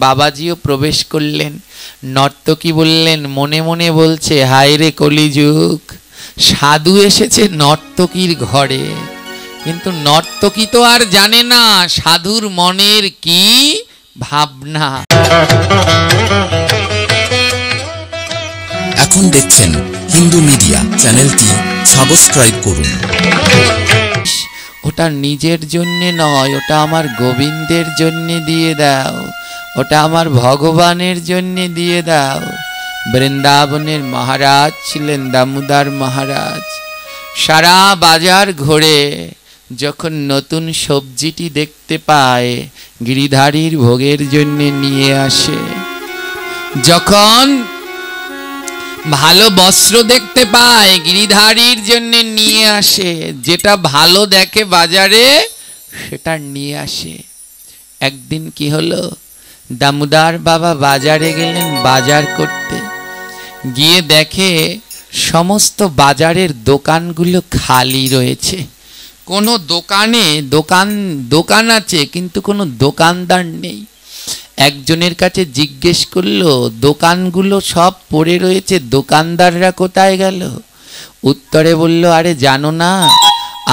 বাবাজিও প্রবেশ করলেন। নর্তকী বললেন, মনে মনে বলছে, হায় রে কলিযুগ, সাধু এসেছে নর্তকীর ঘরে। কিন্তু নর্তকী তো আর জানে না সাধুর মনের কি ভাবনা। এখন দেখছেন হিন্দু মিডিয়া, চ্যানেলটি সাবস্ক্রাইব করুন। ওটা নিজের জন্যে নয়, ওটা আমার গোবিন্দের জন্যে দিয়ে দাও, ওটা আমার ভগবানের জন্যে দিয়ে দাও। বৃন্দাবনের মহারাজ ছিলেন দামোদর মহারাজ। সারা বাজার ঘুরে যখন নতুন সবজিটি দেখতে পায় গিরিধারীর ভোগের জন্যে নিয়ে আসে। যখন ভালো বস্ত্র দেখতে পায় গিরিধারীর জন্য নিয়ে আসে। যেটা ভালো দেখে বাজারে সেটা নিয়ে আসে। একদিন কি হলো, দামোদর বাবা বাজারে গেলেন বাজার করতে। গিয়ে দেখে সমস্ত বাজারের দোকানগুলো খালি রয়েছে। কোনো দোকানে দোকান আছে কিন্তু কোনো দোকানদার নেই। একজনের কাছে জিজ্ঞেস করলো, দোকানগুলো সব পড়ে রয়েছে, দোকানদাররা কোথায় গেল? উত্তরে বলল, আরে জানো না,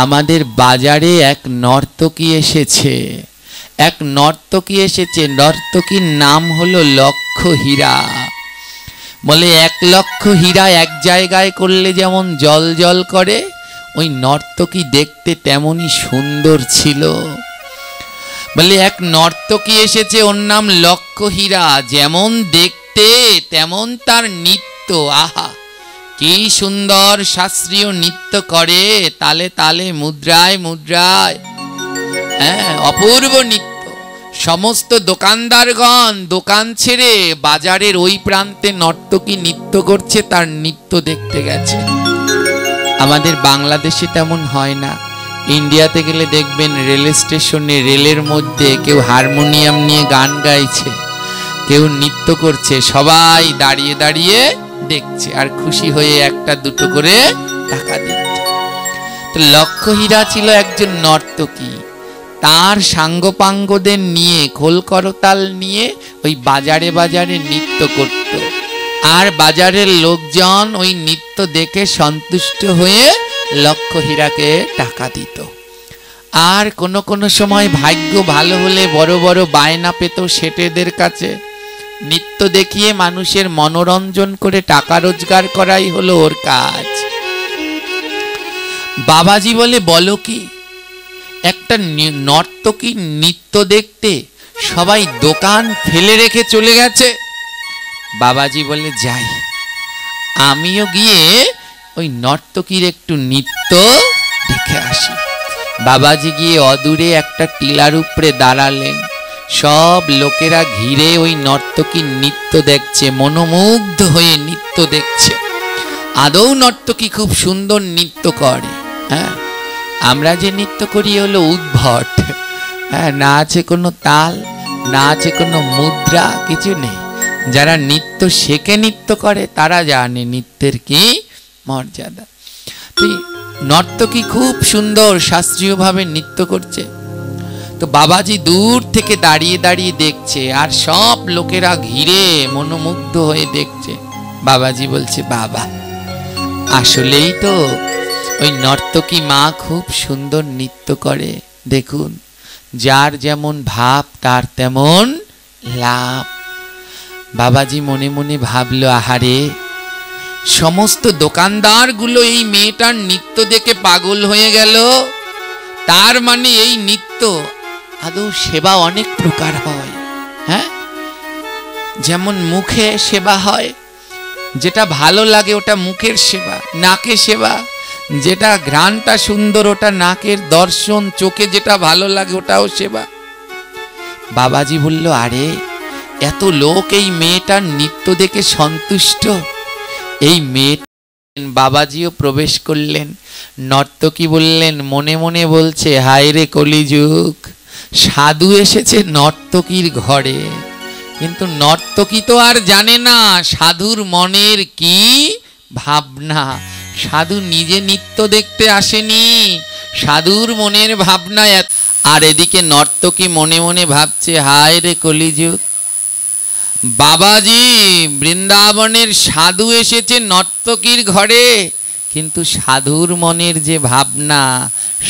আমাদের বাজারে এক নর্তকী এসেছে। এক নর্তকী এসেছে, নর্তকীর নাম হলো লক্ষ হীরা। বলে 1 লক্ষ হীরা এক জায়গায় করলে যেমন জল জল করে, ওই নর্তকী দেখতে তেমনই সুন্দর ছিল। বলে এক নর্তকী এসেছে, ওর নাম লক্ষ হীরা, যেমন দেখতে তেমন তার নৃত্য। আহা, কি সুন্দর শাস্ত্রীয় নৃত্য করে, তালে তালে মুদ্রায় মুদ্রায়, হ্যাঁ, অপূর্ব নৃত্য। সমস্ত দোকানদারগণ দোকান ছেড়ে বাজারের ওই প্রান্তে নর্তকী নৃত্য করছে, তার নৃত্য দেখতে গেছে। আমাদের বাংলাদেশে তেমন হয় না। ইন্ডিয়াতে গেলে দেখবেন রেল স্টেশনে রেলের মধ্যে কেউ হারমোনিয়াম নিয়ে গান গাইছে, কেউ নৃত্য করছে, সবাই দাঁড়িয়ে দাঁড়িয়ে দেখছে আর খুশি হয়ে 1-2 করে টাকা দিচ্ছে। তো লক্ষ হীরা ছিল একজন নর্তকী। তার সাঙ্গপাঙ্গদের নিয়ে খোল করতাল নিয়ে ওই বাজারে বাজারে নৃত্য করত। আর বাজারের লোকজন ওই নৃত্য দেখে সন্তুষ্ট হয়ে লক্ষ হীরাকে টাকা দিত। আর কোনো সময় ভাগ্য ভালো হলে বড় বড় বায়না পেত শেঠেদের কাছে। নৃত্য দেখিয়ে মানুষের মনোরঞ্জন করে টাকা রোজগার করাই হলো ওর কাজ। বাবাজি বলে, বলো কি, একটা নর্তকী নৃত্য দেখতে সবাই দোকান ফেলে রেখে চলে গেছে। বাবাজি বলে, যাই, আমিও গিয়ে ওই নর্তকীর একটু নৃত্য দেখে আসি। বাবাজি গিয়ে অদূরে একটা টিলার উপরে দাঁড়ালেন। সব লোকেরা ঘিরে ওই নর্তকীর নৃত্য দেখছে, মনোমুগ্ধ হয়ে নৃত্য দেখছে। আদৌ নর্তকী খুব সুন্দর নৃত্য করে। হ্যাঁ, আমরা যে নৃত্য করি হলো উদ্ভট। হ্যাঁ, না আছে কোনো তাল, না আছে কোনো মুদ্রা, কিছু নেই। যারা নৃত্য শেখে নৃত্য করে তারা জানে নৃত্যের কি মর্যাদা। তুই নর্তকী খুব সুন্দর শাস্ত্রীয়ভাবে নৃত্য করছে। তো বাবাজি দূর থেকে দাঁড়িয়ে দাঁড়িয়ে দেখছে, আর সব লোকেরা ঘিরে মনোমুগ্ধ হয়ে দেখছে। বাবাজি বলছে, বাবা, আসলেই তো ওই নর্তকী মা খুব সুন্দর নৃত্য করে। দেখুন, যার যেমন ভাব তার তেমন লাভ। বাবাজি মনে মনে ভাবলো, আহারে, সমস্ত দোকানদারগুলো এই মেয়েটার নৃত্য দেখে পাগল হয়ে গেল। তার মানে এই নৃত্য আদৌ সেবা অনেক প্রকার হয়। হ্যাঁ, যেমন মুখে সেবা হয়, যেটা ভালো লাগে ওটা মুখের সেবা। নাকে সেবা, যেটা ঘ্রাণটা সুন্দর ওটা নাকের দর্শন, চোখে যেটা ভালো লাগে ওটাও সেবা। বাবাজি বলল, আরে, এত লোক এই মেয়েটার নৃত্য দেখে সন্তুষ্ট। এই মেয়ে, বাবাজিও প্রবেশ করলেন। নর্তকী বললেন, মনে মনে বলছে, হায় রে কলিযুগ, সাধু এসেছে নর্তকীর ঘরে। কিন্তু নর্তকী তো আর জানে না সাধুর মনের কি ভাবনা। সাধু নিজে নৃত্য দেখতে আসেনি, সাধুর মনের ভাবনা। আর এদিকে নর্তকী মনে মনে ভাবছে, হায় রে কলিযুগ, বাবাজি বৃন্দাবনের সাধু এসেছে নর্তকীর ঘরে, কিন্তু সাধুর মনের যে ভাবনা,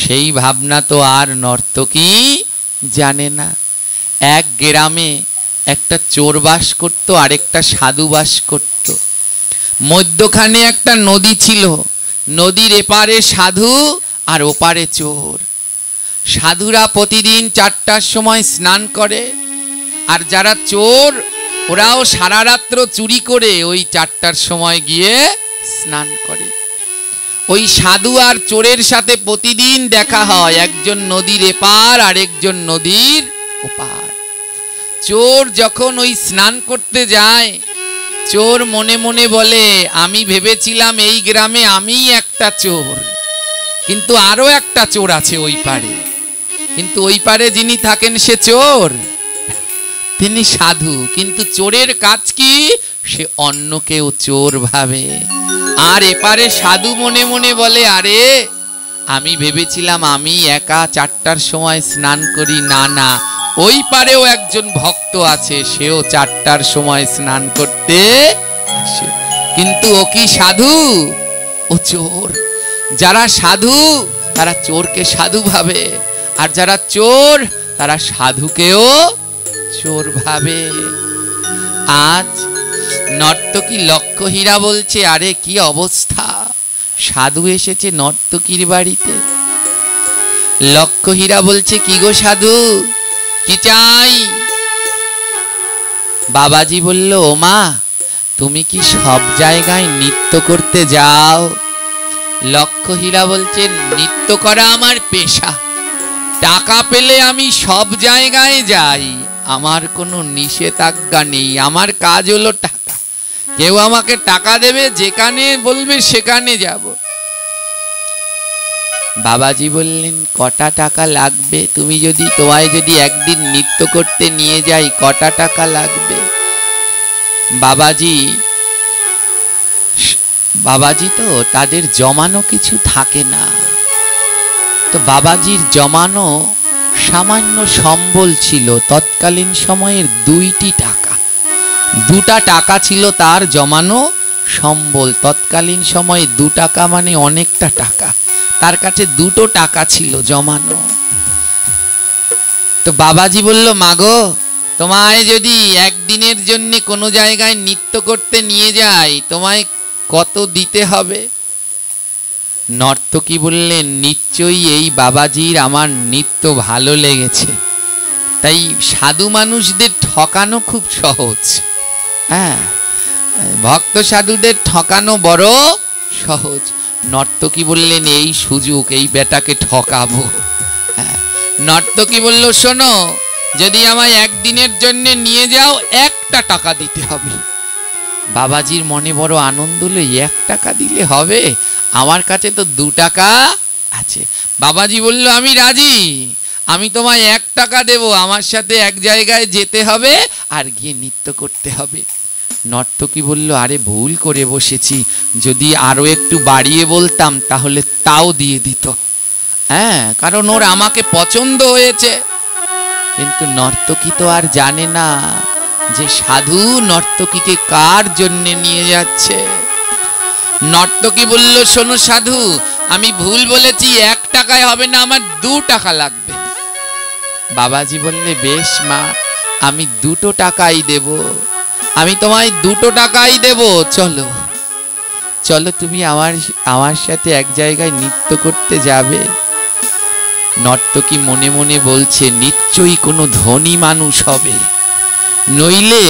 সেই ভাবনা তো আর নর্তকী জানে না। এক গ্রামে একটা চোর বাস করত, আরেকটা সাধু বাস করত। মধ্যখানে একটা নদী ছিল, নদীর এপারে সাধু আর ওপারে চোর। সাধুরা প্রতিদিন 4টার সময় স্নান করে, আর যারা চোর ওরাও সারা রাত্র চুরি করে ওই 4টার সময় গিয়ে স্নান করে। ওই সাধু আর চোরের সাথে প্রতিদিন দেখা হয়, একজন নদীর এপার আর একজন নদীর ওপার। চোর যখন ওই স্নান করতে যায়, চোর মনে মনে বলে, আমি ভেবেছিলাম এই গ্রামে আমিই একটা চোর, কিন্তু আরো একটা চোর আছে ওই পারে। কিন্তু ওই পারে যিনি থাকেন সে চোর, তিনি সাধু। কিন্তু চোরের কাজ কি? সে অন্যকেও চোর ভাবে। আর এপারে সাধু মনে মনে বলে, আরে আমি ভেবেছিলাম আমি একা 4টার সময় স্নান করি, না না, ওই পারেও একজন ভক্ত আছে, সেও 4টার সময় স্নান করতে আসে। কিন্তু ও কি সাধু? ও চোর। যারা সাধু তারা চোরকে সাধু ভাবে, আর যারা চোর তারা সাধুকেও চোর ভাবে। আজ নর্তকী লক্ষ্যহীরা বলছে, আরে কি অবস্থা, সাধু এসেছে নর্তকীর বাড়িতে। লক্ষ্যহীরা বলছে, কি গো সাধু, কি চাই? বাবাজি বলল, ও মা, তুমি কি সব জায়গায় নৃত্য করতে যাও? লক্ষ্যহীরা বলছে, নৃত্য করা আমার পেশা, টাকা পেলে আমি সব জায়গায় যাই, আমার কোনো নিষেধাজ্ঞা নেই, আমার কাজ হলো টাকা। কেউ আমাকে টাকা দেবে, যেখানে বলবে সেখানে যাব। বাবাজি বললেন, কটা টাকা লাগবে? তোমায় যদি একদিন নৃত্য করতে নিয়ে যাই, কটা টাকা লাগবে? বাবাজি তো তাদের জমানো কিছু থাকে না, তো বাবাজির জমানো সামান্য সম্বল ছিল। তৎকালীন সময়ের 2টি টাকা, 2টা টাকা ছিল তার জমানো সম্বল। তৎকালীন সময়ে 2 টাকা মানে অনেকটা টাকা, তার কাছে 2টো টাকা ছিল জমানো। তো বাবাজি বলল, মাগো, তোমায় যদি একদিনের জন্য কোনো জায়গায় নৃত্য করতে নিয়ে যাই, তোমায় কত দিতে হবে? নর্তকী বললেন, নিশ্চয়ই এই বাবাজির আমার নৃত্য ভালো লেগেছে, তাই সাধু মানুষদের ঠকানো খুব সহজ। হ্যাঁ, ভক্ত সাধুদের ঠকানো বড় সহজ। নর্তকী বললেন, এই সুযোগ, এই বেটাকে ঠকাবো। নর্তকী বলল, শোনো, যদি আমায় একদিনের জন্য নিয়ে যাও, 1টা টাকা দিতে হবে। বাবাজির মনে বড় আনন্দ হলো, 1 টাকা দিলে হবে? আমার কাছে তো 2 টাকা আছে। বাবাজি বলল, আমি রাজি, আমি তোমায় 1 টাকা দেব, আমার সাথে এক জায়গায় যেতে হবে আর গিয়ে নৃত্য করতে হবে। নর্তকী বলল, আরে ভুল করে বসেছি, যদি আরো একটু বাড়িয়ে বলতাম তাহলে তাও দিয়ে দিত। হ্যাঁ, কারণ ওর আমাকে পছন্দ হয়েছে। কিন্তু নর্তকী তো আর জানে না যে সাধু নর্তকীকে কার জন্য নিয়ে যাচ্ছে। নর্তকী বলল, শোনো সাধু, আমি ভুল বলেছি, 1 টাকায় হবে না, আমার 2 টাকা লাগবে। বাবাজি বললে, বেশ মা, আমি 2টো টাকাই দেব, আমি তোমায় 2টো টাকাই দেব। চলো চলো, তুমি আমার সাথে এক জায়গায় নৃত্য করতে যাবে। নর্তকী মনে মনে বলছে, নিশ্চয়ই কোনো ধনী মানুষ হবে, নইলে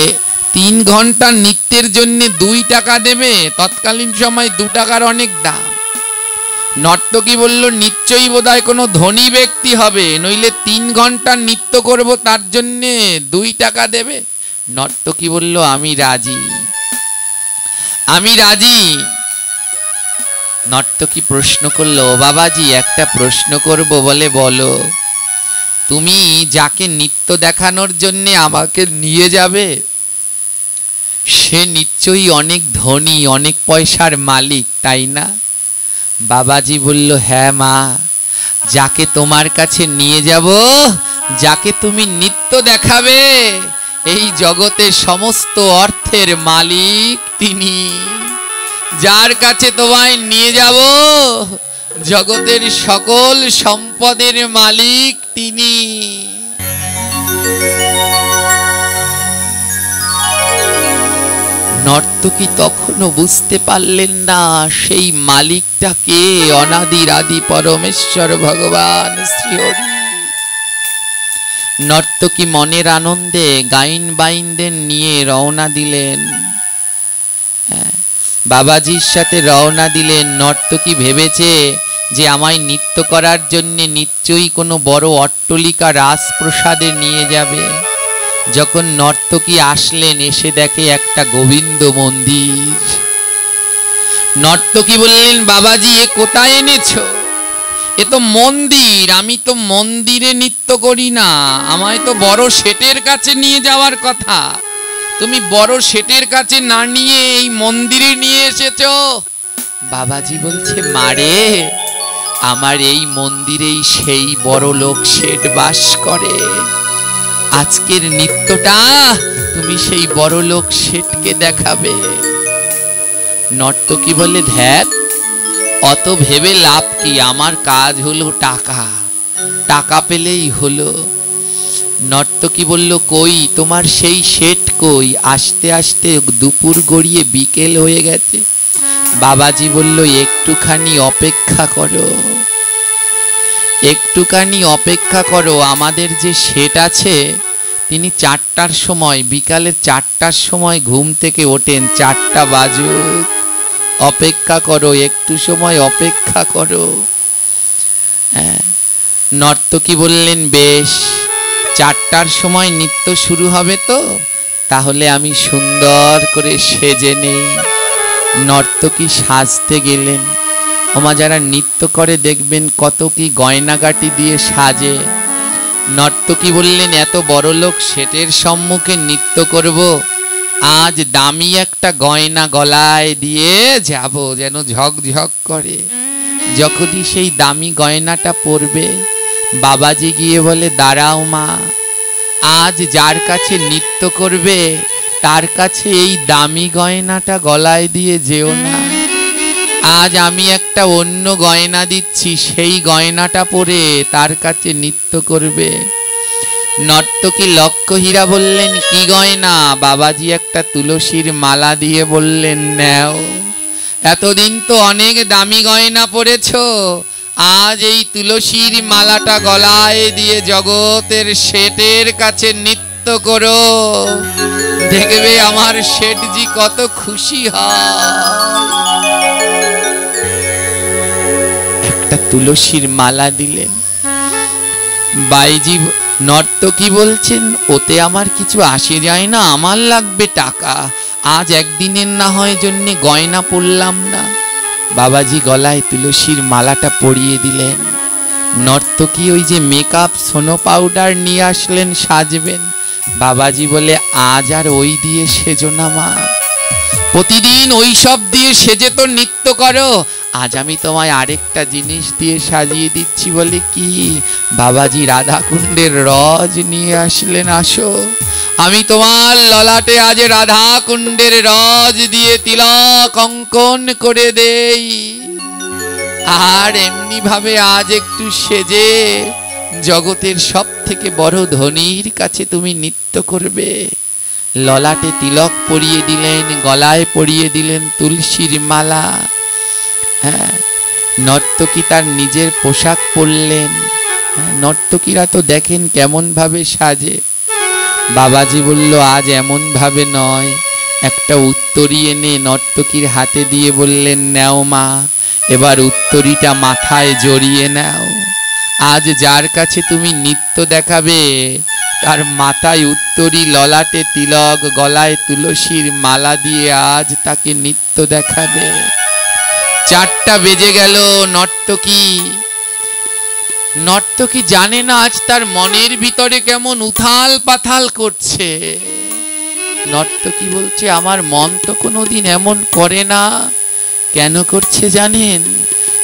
3 ঘন্টা নৃত্যের জন্য 2 টাকা দেবে। তৎকালীন সময় 2 টাকার অনেক দাম। নর্তকী বলল, নিশ্চয়ই বোধহয় কোনো ধনী ব্যক্তি হবে, নইলে 3 ঘন্টা নৃত্য করব, তার জন্য 2 টাকা দেবে। নর্তকী বলল, আমি রাজি, আমি রাজি। নর্তকী প্রশ্ন করলো, বাবাজি, একটা প্রশ্ন করব? বলে, বলো। তুমি যাকে নৃত্য দেখানোর জন্য আমাকে নিয়ে যাবে, সে নিশ্চয়ই অনেক ধনী, অনেক পয়সার মালিক, তাই না? বাবাজি বলল, হ্যাঁ মা, যাকে তোমার কাছে নিয়ে যাব, যাকে তুমি নৃত্য দেখাবে, এই জগতের সমস্ত অর্থের মালিক তিনি, যার কাছে তোমায় নিয়ে যাব জগতের সকল সম্পদের মালিক তিনি। নর্তকী তখনও বুঝতে পারলেন না সেই মালিকটা কে, অনাদির আদি পরমেশ্বর ভগবান শ্রীহরি। নর্তকী মনের আনন্দে গাইন বাইনদের নিয়ে রওনা দিলেন, বাবাজির সাথে রওনা দিলেন। নর্তকী ভেবেছে যে আমায় নৃত্য করার জন্য নিশ্চয়ই কোনো বড় অট্টলিকা রাজপ্রসাদে নিয়ে যাবে। যখন নর্তকী আসলেন, এসে দেখে একটা গোবিন্দ মন্দির। নর্তকী বললেন, বাবাজি এ কোথায় এনেছো? এ তো মন্দির, আমি তো মন্দিরে নৃত্য করি না, আমায় তো বড় শেঠের কাছে নিয়ে যাওয়ার কথা। তুমি বড় শেঠের কাছে না নিয়ে এই মন্দিরে নিয়ে এসেছো। বাবাজি বলছে, মারে আমার এই মন্দিরেই সেই বড় লোক শেঠ বাস করে। আজকের নৃত্যটা তুমি সেই বড় লোক শেঠকে দেখাবে। নর্তকী বলে, ধ্যাত অত ভেবে লাভ কি, আমার কাজ হলো টাকা, টাকা পেলেই হলো। নর্তকী বলল, কই তোমার সেই শেঠ কই? আসতে আসতে দুপুর গড়িয়ে বিকেল হয়ে গেছে। বাবাজি বলল, একটুখানি অপেক্ষা করো, একটুখানি অপেক্ষা করো। আমাদের যে শেঠ আছে তিনি 4টার সময়, বিকালে 4টার সময় ঘুম থেকে ওঠেন। 4টা বাজুক, অপেক্ষা করো, একটু সময় অপেক্ষা করো। নর্তকী বললেন, বেশ 4টার সময় নৃত্য শুরু হবে তো, তাহলে আমি সুন্দর করে সেজে নেই। নর্তকী সাজতে গেলেন। ওমা যারা নৃত্য করে দেখবেন কত কি গয়নাগাটি দিয়ে সাজে। নর্তকী বললেন, এত বড় লোক শেঠের সম্মুখে নৃত্য করব, আজ দামি একটা গয়না গলায় দিয়ে যাব যেন ঝকঝক করে। যখনই সেই দামি গয়নাটা পরবে, বাবাজি গিয়ে বলে, দাঁড়াও মা, আজ যার কাছে নৃত্য করবে তার কাছে এই দামি গয়নাটা গলায় দিয়ে যেও না। আজ আমি একটা অন্য গয়না দিচ্ছি, সেই গয়নাটা পরে তার কাছে নৃত্য করবে। নর্তকী লক্ষ্যহীরা বললেন, কি গয়না? বাবাজি একটা তুলসীর মালা দিয়ে বললেন, নাও। এতদিন তো অনেক দামি গয়না পরেছ, আজ এই তুলসীর মালাটা গলায় দিয়ে জগতের শেঠের কাছে নৃত্য করো, দেখবে আমার শেঠজি কত খুশি হয়। একটা তুলসীর মালা দিলেন। বাইজি নর্তকী বলছেন, ওতে আমার কিছু আসে যায় না, আমার লাগবে টাকা। আজ একদিনের না হয় জন্য গয়না পরলাম না। বাবাজি গলায় তুলসীর মালাটা পরিয়ে দিলেন। নর্তকী ওই যে মেকআপ, সোনো পাউডার নিয়ে আসলেন সাজবেন। বাবাজি বলে, আজ আর ওই দিয়ে সেজো না মা, প্রতিদিন ওই সব দিয়ে সেজে তো নৃত্য করো, আজ আমি তোমায় আরেকটা জিনিস দিয়ে সাজিয়ে দিচ্ছি। বলে, কি? বাবাজি রাধাকুণ্ডের রজ নিয়ে আসলেন, আসো আমি তোমার ললাটে আজ রাধাকুণ্ডের রজ দিয়ে তিলক অঙ্কন করে দেই, আর এমনি ভাবে আজ একটু সেজে জগতের সব থেকে বড় ধনীর কাছে তুমি নৃত্য করবে। ললাটে তিলক পরিয়ে দিলেন, গলায় পরিয়ে দিলেন তুলসীর মালা। হ্যাঁ, নর্তকী তার নিজের পোশাক পরলেন। নর্তকীরা তো দেখেন কেমন ভাবে সাজে। বাবাজি বলল, আজ এমন ভাবে নয়, একটা উত্তরী এনে নর্তকীর হাতে দিয়ে বললেন, নাও মা, এবার উত্তরীটা মাথায় জড়িয়ে নাও। আজ যার কাছে তুমি নৃত্য দেখাবে তার মাথায় উত্তরী, ললাটে তিলক, গলায় তুলসীর মালা দিয়ে আজ তাকে নৃত্য দেখাবে। 4টা বেজে গেল। নর্তকী জানে না আজ তার মনের ভিতরে কেমন উথাল পাথাল করছে। নর্তকী বলছে, আমার মন তো কোনোদিন এমন করে না। কেন করছে জানেন?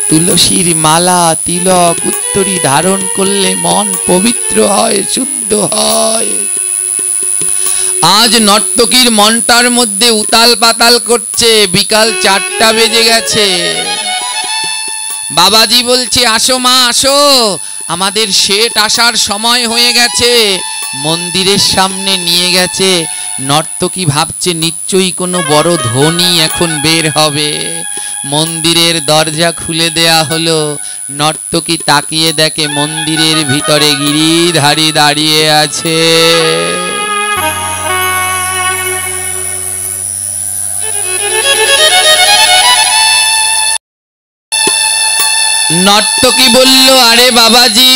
তুলসীর মালা, তিলক, উত্তরী ধারণ করলে মন পবিত্র হয়, শুদ্ধ হয়। আজ নর্তকীর মনটার মধ্যে উতাল পাতাল করছে। বিকাল 4টা বেজে গেছে। বাবাজি বলছে, আসো মা আসো, আমাদের শেঠ আসার সময় হয়ে গেছে। মন্দিরের সামনে নিয়ে গেছে। নর্তকী ভাবছে নিশ্চয়ই কোনো বড় ধনী এখন বের হবে। মন্দিরের দরজা খুলে দেয়া হলো। নর্তকী তাকিয়ে দেখে মন্দিরের ভিতরে গিরিধারী দাঁড়িয়ে আছে। নর্তকী বলল, আরে বাবাজি,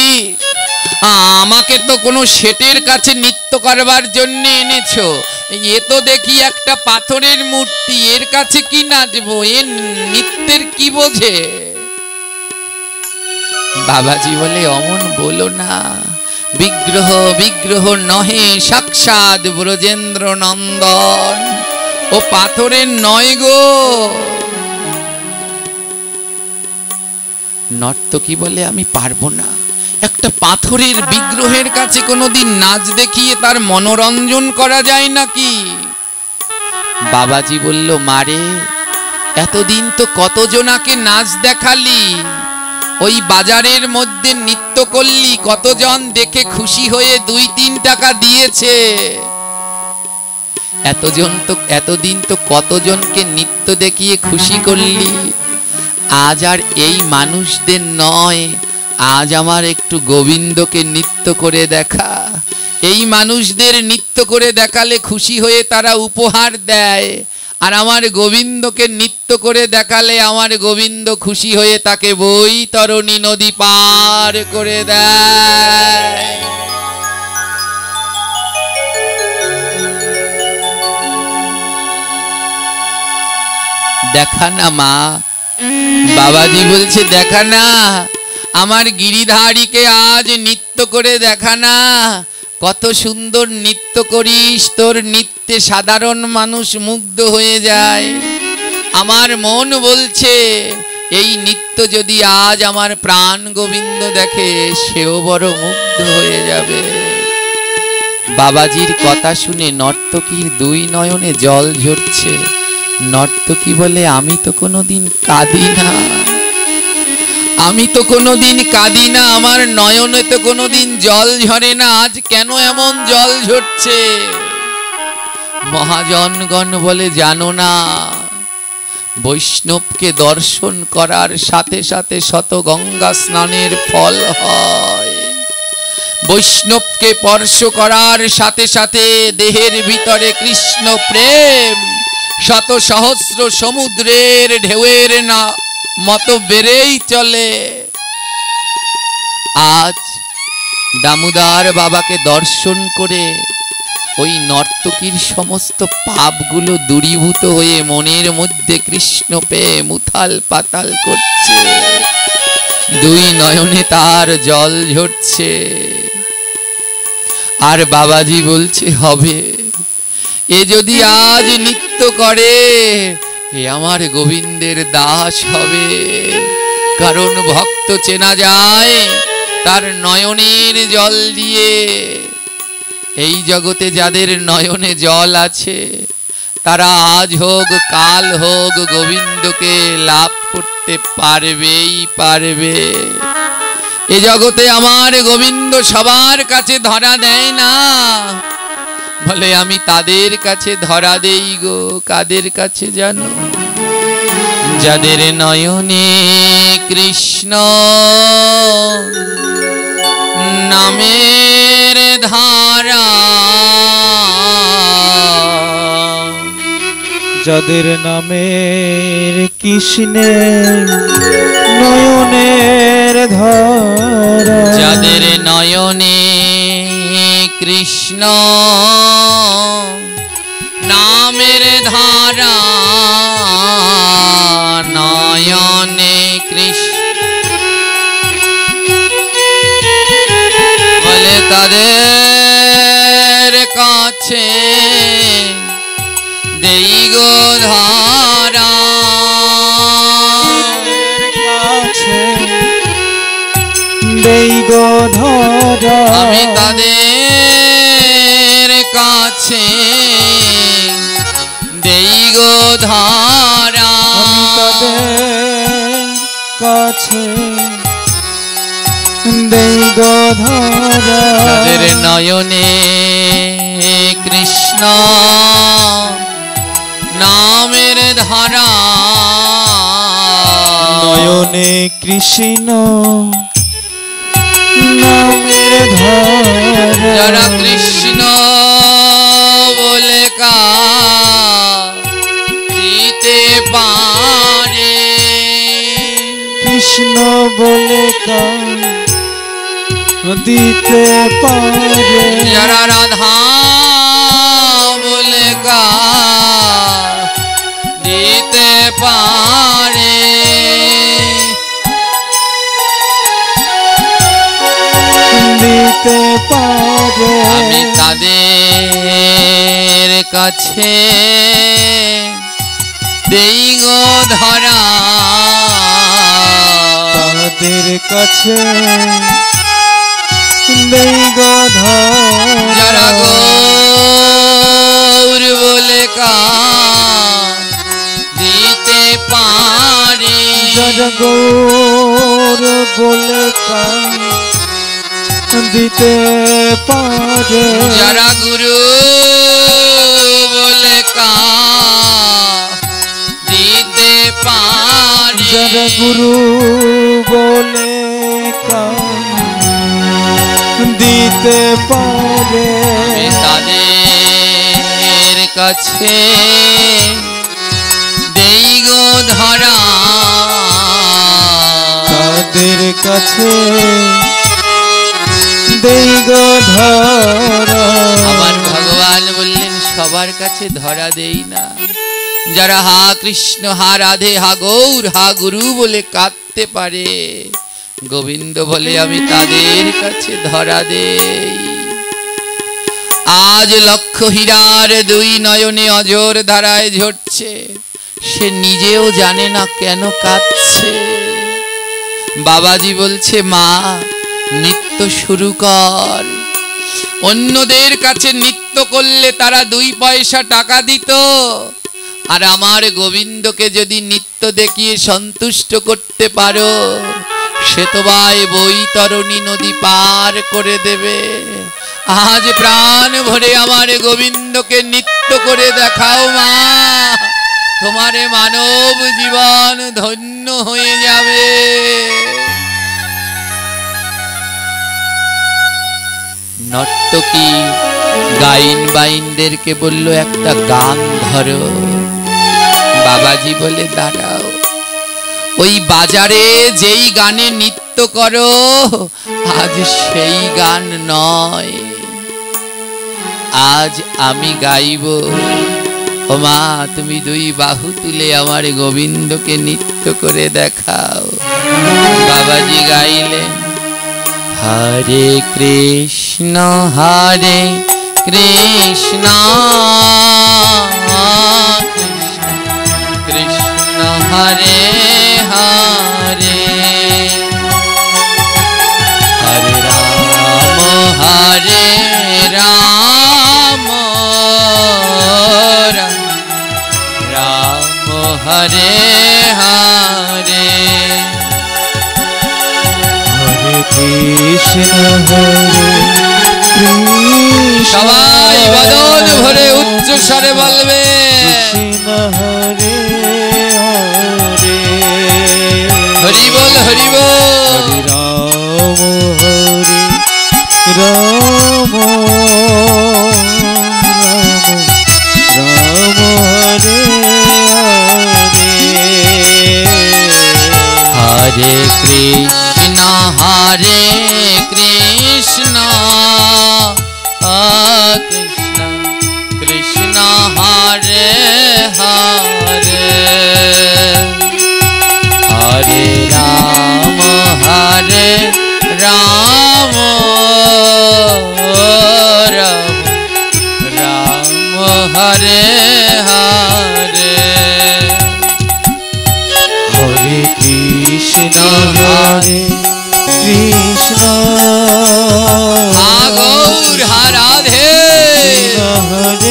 আমাকে তো কোনো শেঠের কাছে নৃত্য করবার জন্য এনেছো। এ তো দেখি একটা পাথরের মূর্তি, এর কাছে কি নাচবো? এ নৃত্যের কি বোঝে? বাবাজি বলে, অমন বলো না, বিগ্রহ বিগ্রহ নহে, সাক্ষাৎ ব্রজেন্দ্র নন্দন। ও পাথরের নয় গো। নর্তকী বলে, আমি পারবো না। একটা পাথরের বিগ্রহের কাছে কোনোদিন নাচ দেখিয়ে তার মনোরঞ্জন করা যায় নাকি? বাবাজি বলল, মারে, এতদিন তো কতজনাকে নাচ দেখালি, ওই বাজারের মধ্যে নৃত্য করলি, কতজন দেখে খুশি হয়ে 2-3 টাকা দিয়েছে। এতদিন তো কতজনকে নৃত্য দেখিয়ে খুশি করলি। আজ আর এই মানুষদের নয়, আজ আমার একটু গোবিন্দকে নৃত্য করে দেখা। এই মানুষদের নৃত্য করে দেখালে খুশি হয়ে তারা উপহার দেয়, আর আমার গোবিন্দকে নৃত্য করে দেখালে আমার গোবিন্দ খুশি হয়ে তাকে বৈতরণী নদী পার করে দেয়। দেখা না মা। বাবাজি বলছে, দেখা না, আমার গিরিধারীকে আজ নৃত্য করে দেখা না। কত সুন্দর নৃত্য করিস, তোর নৃত্যে সাধারণ মানুষ মুগ্ধ হয়ে যায়। আমার মন বলছে এই নৃত্য যদি আজ আমার প্রাণ গোবিন্দ দেখে, সেও বড় মুগ্ধ হয়ে যাবে। বাবাজির কথা শুনে নর্তকীর 2 নয়নে জল ঝরছে। নর্তকী বলে, আমি তো কোনোদিন কাঁদি না, আমি তো কোনোদিন কাঁদি না, আমার নয়নে তো কোনোদিন জল ঝরে না, আজ কেন এমন জল ঝরছে? মহাজনগণ বলে, জানো না, বৈষ্ণবকে দর্শন করার সাথে সাথে শত গঙ্গা স্নানের ফল হয়। বৈষ্ণবকে স্পর্শ করার সাথে সাথে দেহের ভিতরে কৃষ্ণ প্রেম শত সহস্র সমুদ্রের ঢেউয়ের না মতো বেড়েই চলে। আজ দামোদর বাবাকে দর্শন করে ওই নর্তকীর সমস্ত পাপগুলো দূরীভূত হয়ে মনের মধ্যে কৃষ্ণ প্রেম উথাল পাতাল করছে। 2 নয়নে তার জল ঝরছে। আর বাবাজি বলছে, হবে, এ যদি আজ নৃত্য করে, এ আমার গোবিন্দের দাস হবে। কারণ ভক্ত চেনা যায় তার নয়নের জল দিয়ে। এই জগতে যাদের নয়নে জল আছে, তারা আজ হোক কাল হোক গোবিন্দকে লাভ করতে পারবেই পারবে। এ জগতে আমার গোবিন্দ সবার কাছে ধরা দেয় না, বলে আমি তাদের কাছে ধরা দেই গো। কাদের কাছে জানো? যাদের নয়নে কৃষ্ণ নামের ধারা, যাদের নামের কৃষ্ণের নয়নের ধারা, যাদের নয়নে কৃষ্ণ নামের ধারা, নয়নে কৃষ্ণ বলে, তাদের কাছে দেই গো ধারা, দেই গো ধারা, আমি তাদের কাছে কাছে দেই গো ধরা, আমি তাদের কাছে দেই গো ধরা। তাদের নয়নে কৃষ্ণ নামের ধারা, নয়নে কৃষ্ণ নামের ধারা। যারা কৃষ্ণ বলে দিতে পারে, কৃষ্ণ বলে দিতে পারে। যারা রাধা বলে দিতে পারে, দিতে পারে। আমি তাদের কাছে দেই গো ধরা, তাদের কাছে দেই গো ধরা। যারা গৌর বলে দিতে পারে, যারা গৌর বলে দিতে পারে। যারা গুরু বলে দিতে পারে, যারা গুরু বলে দিতে পারে। তাদের কাছে দেই গো ধরা, তাদের কাছে দেই গো ধরা। আমার ভগবান বললেন সবার কাছে ধরা দেই না, যারা হা কৃষ্ণ হা রাধে হা গৌর হা গুরু বলে কাঁদতে পারে, গোবিন্দ বলে আমি তাদের কাছে ধরা দেই। আজ লক্ষ হীরার দুই নয়নে অজর ধারায় ঝরছে, সে নিজেও জানে না কেন কাঁদছে। বাবাজি বলছে মা নৃত্য শুরু কর। অন্যদের কাছে নৃত্য করলে তারা 2 পয়সা টাকা দিত, আর আমার গোবিন্দকে যদি নৃত্য দেখিয়ে সন্তুষ্ট করতে পারো, সে তো ভাই বৈতরণী নদী পার করে দেবে। আজ প্রাণ ভরে আমার গোবিন্দকে নৃত্য করে দেখাও মা, তোমার মানব জীবন ধন্য হয়ে যাবে। নর্তকী গাইন বাইনদেরকে বলল একটা গান ধরো। বাবাজি বলে দাঁড়াও, ওই বাজারে যেই গানে নৃত্য করো আজ সেই গান নয়, আজ আমি গাইব। ও মা তুমি 2 বাহু তুলে আমার গোবিন্দকে নৃত্য করে দেখাও। বাবাজি গাইলেন হরে কৃষ্ণ কৃষ্ণ কৃষ্ণ হরে হরে, হরে রাম রাম হরে হরে, হরে কৃষ্ণ সবাই বদন ভরে উচ্চ স্বরে বলবে কৃষ্ণ হরে হরে, হরি বল হরি বল। হরে রাম রাম হরে হরে, হরে কৃষ্ণ কৃষ্ণ কৃষ্ণ কৃষ্ণ হরে হরে, হরে রাম রাম রাম হরে হরে, হরে কৃষ্ণ কৃষ্ণ হা গৌর হা রাধে হরে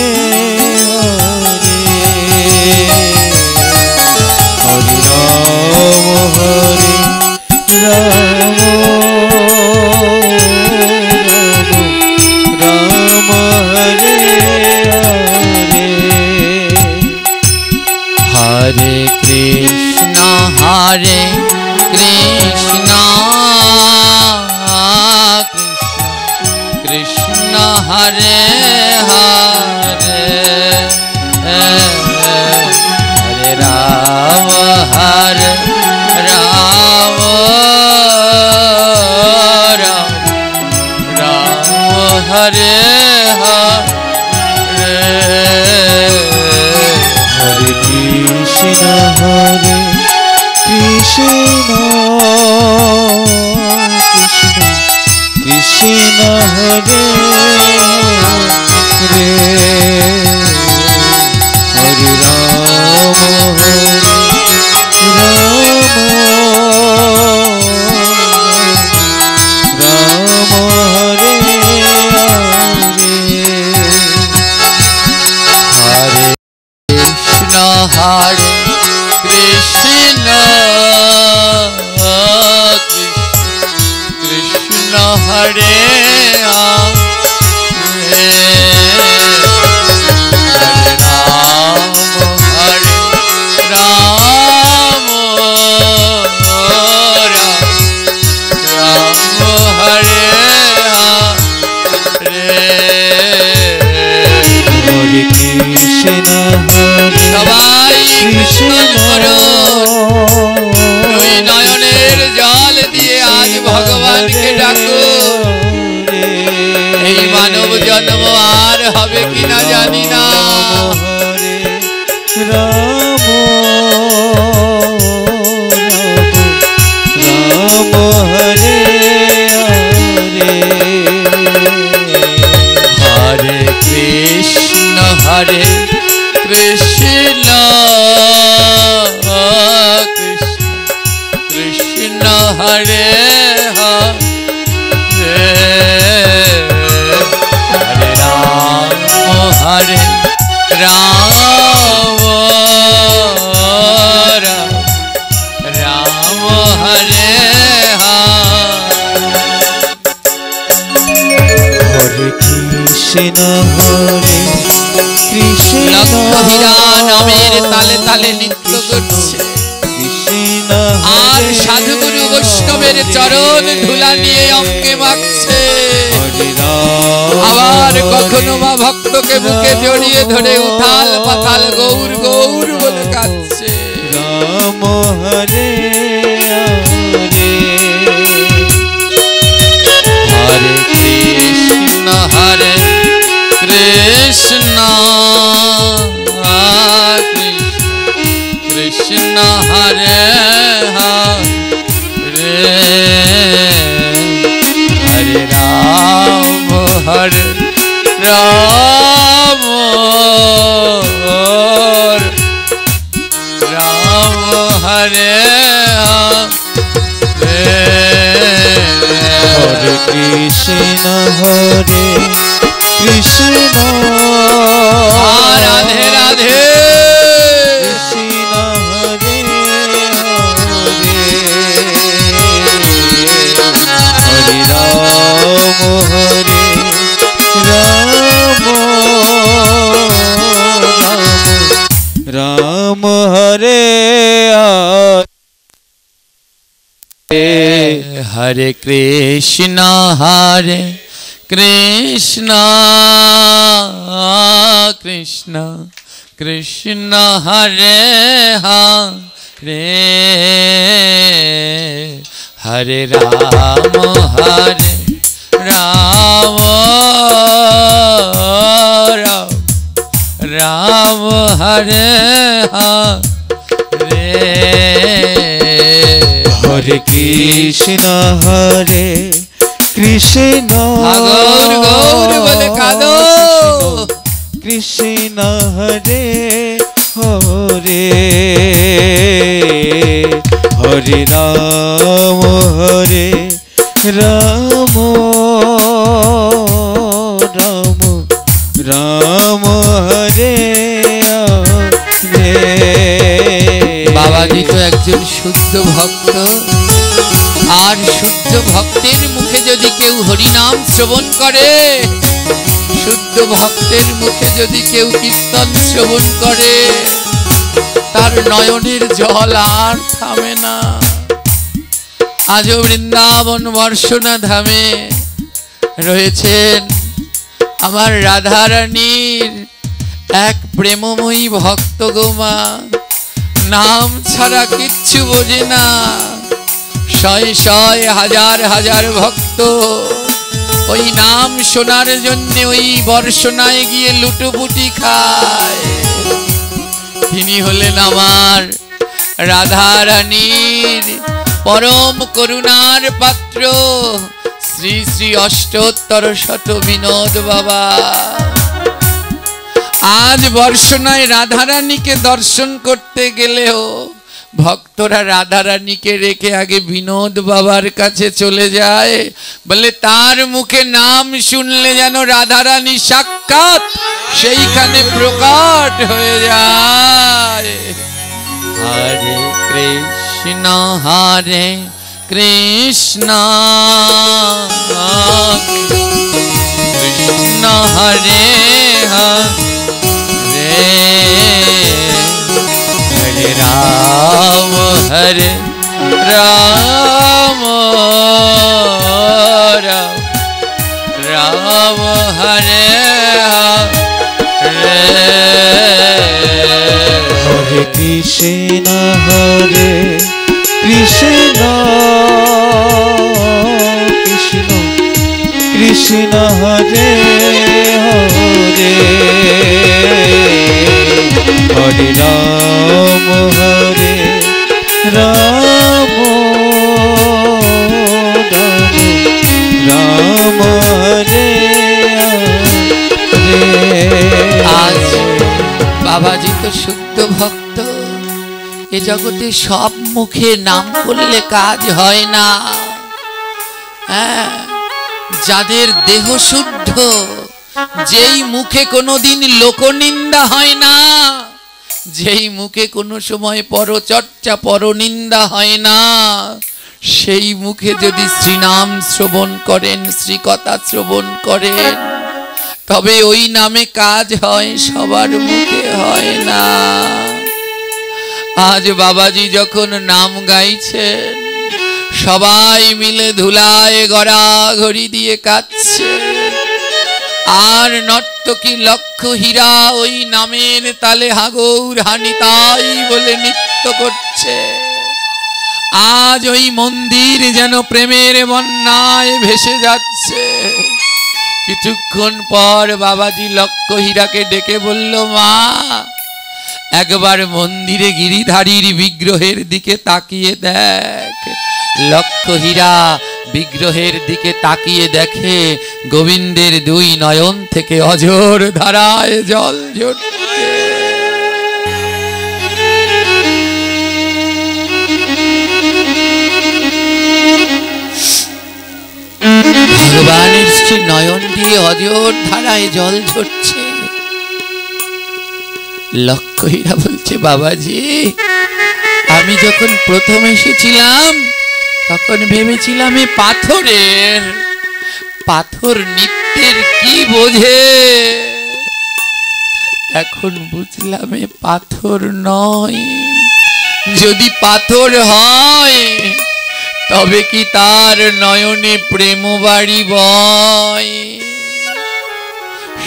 কৃষ্ণ হরে সবাই কীর্তন করো। দুই নয়নের জল দিয়ে আজ ভগবানকে ডাকো। এই মানব জন্ম আর হবে কিনা জানি না। রাম রাম হরে হরে হরে কৃষ্ণ কৃষ্ণ কৃষ্ণ হরে হরে হরে রাম রাম রাম হরে হরে কৃষ্ণ হরে কৃষ্ণ লক্ষ্মীরা নামের তালে তালে নৃত্য করছে। কৃষ্ণ আর সাধুগুরু বৈষ্ণবের চরণ ধুলা নিয়ে অঙ্কে মাখছে। আবার কখনো বা ভক্তকে বুকে জড়িয়ে ধরে উথাল পাতাল গৌর গৌর বলে কাঁদছে। রাম হরে হরে হরে কৃষ্ণ কৃষ্ণ কৃষ্ণ হরে হরে হরে রাম রাম রাম হরে হরে কৃষ্ণ হরে কৃষ্ণ রাধে রাধে কৃষ্ণ হরে হরে হরে রাম রাম হরে হরে কৃষ্ণ কৃষ্ণ কৃষ্ণ হরে হরে হরে রাম রাম রাম হরে হরে হরে কৃষ্ণ হরে কৃষ্ণ গৌর গৌর বলে কাঁদো। কৃষ্ণ হরে হরে হরে রাম রাম রাম রাম হরে হরে বাবাজি তো একজন শুদ্ধ ভক্ত। আর শুদ্ধ ভক্তের মুখে যদি কেউ হরিনাম শ্রবণ করে, শুদ্ধ ভক্তের মুখে যদি কেউ কীর্তন শ্রবণ করে, তার নয়নের জল আর থামে না। আজও বৃন্দাবন বর্ষনা ধামে রয়েছেন আমার রাধারানীর এক প্রেমময়ী ভক্ত গোমা। নাম ছাড়া কিচ্ছু বোঝে না। শয়ে শয়ে হাজার হাজার ভক্ত ওই নাম শোনার জন্য ওই বর্ষনায় গিয়ে লুটোপুটি খায়। তিনি হলেন আমার রাধারানীর পরম করুণার পাত্র শ্রী শ্রী অষ্টোত্তর শত বিনোদ বাবা। আজ বর্ষনায় রাধারানীকে দর্শন করতে গেলেও ভক্তরা রাধারানীকে রেখে আগে বিনোদ বাবার কাছে চলে যায়। বলে তার মুখে নাম শুনলে যেন রাধারানী সাক্ষাৎ সেইখানে প্রকট হয়ে যায়। হরে কৃষ্ণ কৃষ্ণ কৃষ্ণ হরে হরে হরে রাম রাম রাম হরে হরে কৃষ্ণ হরে কৃষ্ণ কৃষ্ণ কৃষ্ণ হরে হরে হরে রাম রাম রাম হরে আজ বাবাজি তো শুদ্ধ ভক্ত, এ জগতে সব মুখে নাম করলে কাজ হয় না। যাদের দেহ শুদ্ধ, যেই মুখে কোনোদিন লোকনিন্দা হয় না, যেই মুখে কোনো সময় পরচর্চা পরনিন্দা হয় না, সেই মুখে যদি শ্রীনাম শ্রবণ করেন, শ্রীকথা শ্রবণ করেন, তবে ওই নামে কাজ হয়, সবার মুখে হয় না। আজ বাবাজি যখন নাম গাইছেন, সবাই মিলে ধুলায় গড়াগড়ি দিয়ে কাঁদছে, আর নর্তকী লক্ষ হীরা ওই নামের তালে হাগৌর হানিতাই বলে নৃত্য করছে। আজ ওই মন্দির যেন প্রেমের বন্যায় ভেসে যাচ্ছে। কিছুক্ষণ পর বাবাজি লক্ষ হীরাকে ডেকে বলল, মা, একবার মন্দিরে গিরিধারীর বিগ্রহের দিকে তাকিয়ে দেখ। লক্ষ হীরা বিগ্রহের দিকে তাকিয়ে দেখে গোবিন্দের দুই নয়ন থেকে অঝোর ধারায় জল ঝরছে। ভগবানের শ্রী নয়ন দিয়ে অঝোর ধারায় জল ঝরছে। লক্ষ হীরা বলছে, বাবাজি, আমি যখন প্রথম এসেছিলাম তখন ভেবেছিলাম এ পাথরের, পাথর নিত্যের কি বোঝে, এখন বুঝলাম এ পাথর নয়। যদি পাথর হয় তবে কি তার নয়নে প্রেম বাড়ি বয়?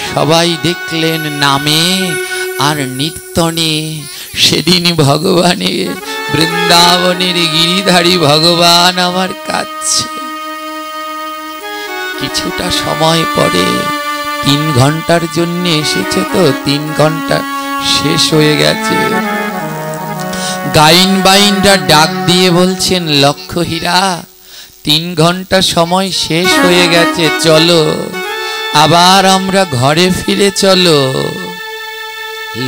সবাই দেখলেন নামে আর নিত্যনে সেদিন ভগবানের বৃন্দাবনের গিরিধারী ভগবান আমার কাছে। কিছুটা সময় পরে 3 ঘন্টার জন্য এসেছে, তো 3 ঘন্টা শেষ হয়ে গেছে। গাইন বাইনরা ডাক দিয়ে বলছেন, লক্ষ হীরা, 3 ঘন্টা সময় শেষ হয়ে গেছে, চলো আবার আমরা ঘরে ফিরে চলো।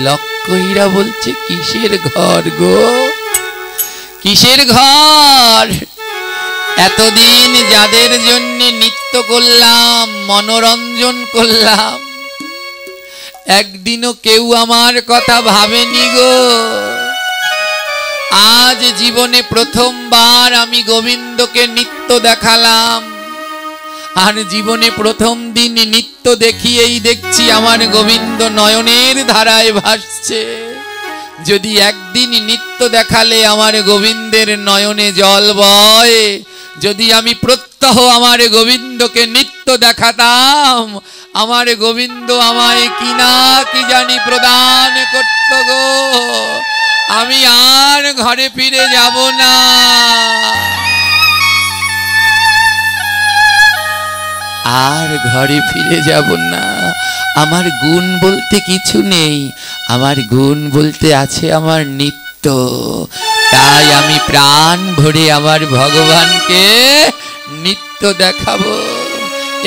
লক্ষ হীরা বলছে, কিসের ঘর গো, কিসের ঘর? এতদিন যাদের জন্য নৃত্য করলাম, মনোরঞ্জন করলাম, একদিনও কেউ আমার কথা ভাবেনি গো। আজ জীবনে প্রথমবার আমি গোবিন্দকে নৃত্য দেখালাম, আর জীবনে প্রথম দিন নৃত্য দেখিয়েই দেখছি আমার গোবিন্দ নয়নের ধারায় ভাসছে। যদি একদিন নৃত্য দেখালে আমার গোবিন্দের নয়নে জল বয়, যদি আমি প্রত্যহ আমার গোবিন্দকে নৃত্য দেখাতাম, আমার গোবিন্দ আমায় কি না কি জানি প্রদান করত গো। আমি আর ঘরে ফিরে যাব না। আর ঘরে ফিরে যাব না। আমার গুণ বলতে কিছু নেই, আমার গুণ বলতে আছে আমার নিত্য। তাই আমি প্রাণ ভরে আমার ভগবানকে নিত্য দেখাবো।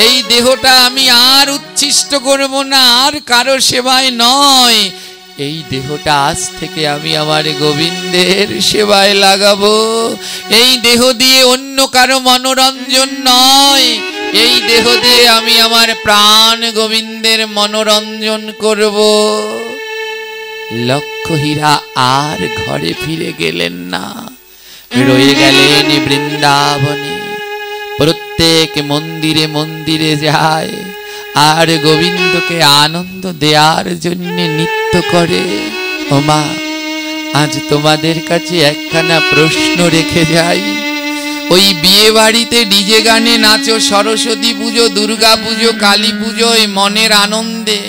এই দেহটা আমি আর উচ্ছিষ্ট করব না, আর কারো সেবায় নয়। এই দেহটা আজ থেকে আমি আমার গোবিন্দের সেবায় লাগাবো। এই দেহ দিয়ে অন্য কারো মনোরঞ্জন নয়, এই দেহ দিয়ে আমি আমার প্রাণ গোবিন্দের মনোরঞ্জন করব। লক্ষ হীরা আর ঘরে ফিরে গেলেন না, রয়ে গেলেন বৃন্দাবনে। প্রত্যেক মন্দিরে মন্দিরে যায় আর গোবিন্দকে আনন্দ দেওয়ার জন্য নৃত্য করে। ও মা, আজ তোমাদের কাছে একখানা প্রশ্ন রেখে যাই। ওই বিয়ে বাড়িতে ডিজে গানে নাচো, সরস্বতী পুজো, দুর্গা পুজো, কালী পুজোয় মনের আনন্দে